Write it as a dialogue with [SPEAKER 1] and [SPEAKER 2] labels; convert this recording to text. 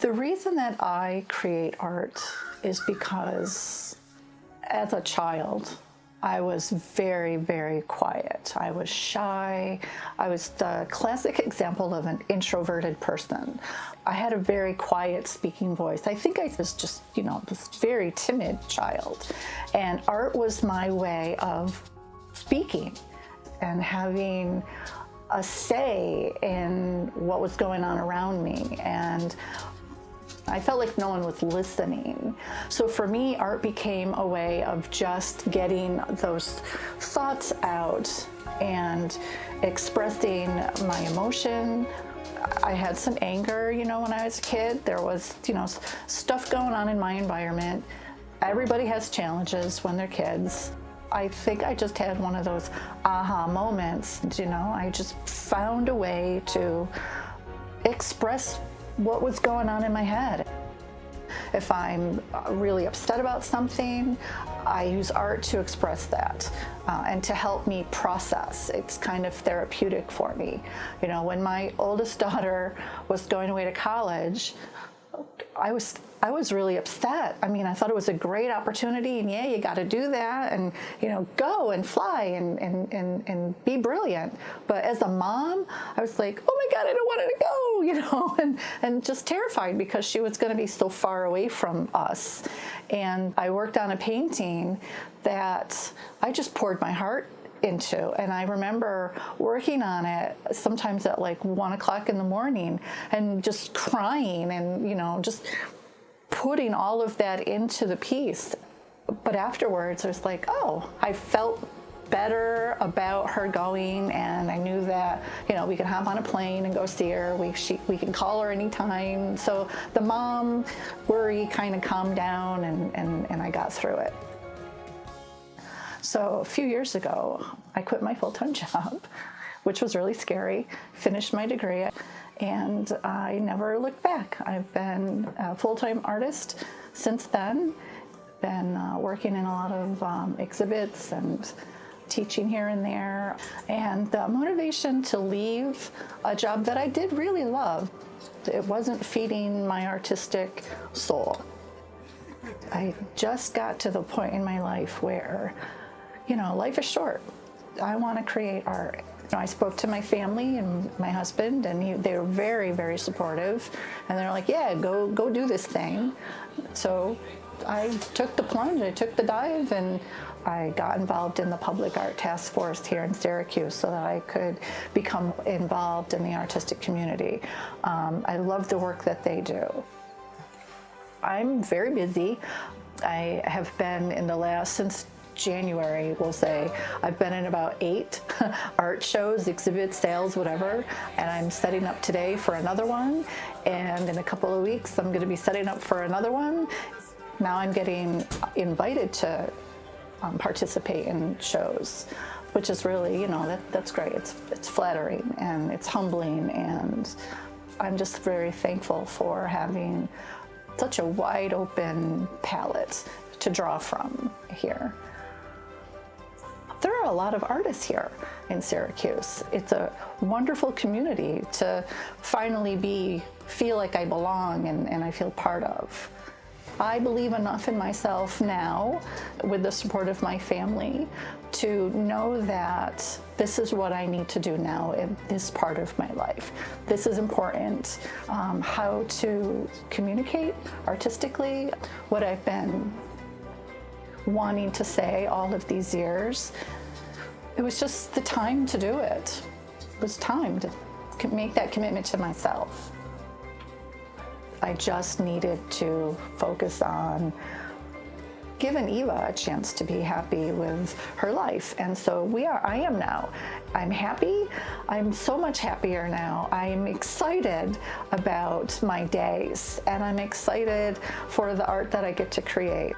[SPEAKER 1] The reason that I create art is because as a child, I was very, very quiet. I was shy. I was the classic example of an introverted person. I had a very quiet speaking voice. I think I was just, this very timid child. And art was my way of speaking and having a say in what was going on around me. And I felt like no one was listening. So for me, art became a way of just getting those thoughts out and expressing my emotion. I had some anger, when I was a kid. There was, stuff going on in my environment. Everybody has challenges when they're kids. I think I just had one of those aha moments, I just found a way to express what was going on in my head. If I'm really upset about something, I use art to express that and to help me process. It's kind of therapeutic for me. When my oldest daughter was going away to college, I was really upset. I thought it was a great opportunity, and yeah, you got to do that, and go and fly and be brilliant. But as a mom, I was like, oh my God, I don't want her to go, and just terrified because she was going to be so far away from us. And I worked on a painting that I just poured my heart into, and I remember working on it sometimes at like 1 o'clock in the morning and just crying and just putting all of that into the piece. But afterwards, it was like, oh, I felt better about her going, and I knew that we could hop on a plane and go see her. We can call her anytime. So the mom worry kind of calmed down, and I got through it. So a few years ago, I quit my full-time job, which was really scary, finished my degree, and I never looked back. I've been a full-time artist since then, been working in a lot of exhibits and teaching here and there. And the motivation to leave a job that I did really love, it wasn't feeding my artistic soul. I just got to the point in my life where life is short. I want to create art. I spoke to my family and my husband, and they were very, very supportive. And they're like, yeah, go do this thing. So I took the plunge, I took the dive, and I got involved in the Public Art Task Force here in Syracuse so that I could become involved in the artistic community. I love the work that they do. I'm very busy. I have been since January, we'll say, I've been in about 8 art shows, exhibits, sales, whatever, and I'm setting up today for another one, and in a couple of weeks I'm going to be setting up for another one. Now I'm getting invited to participate in shows, which is really, that's great. It's flattering and it's humbling, and I'm just very thankful for having such a wide open palette to draw from here. There are a lot of artists here in Syracuse. It's a wonderful community to finally feel like I belong and I feel part of. I believe enough in myself now, with the support of my family, to know that this is what I need to do now in this part of my life. This is important. How to communicate artistically, what I've been wanting to say all of these years. It was just the time to do it. It was time to make that commitment to myself. I just needed to focus on giving Eva a chance to be happy with her life. And so I am now. I'm happy. I'm so much happier now. I'm excited about my days, and I'm excited for the art that I get to create.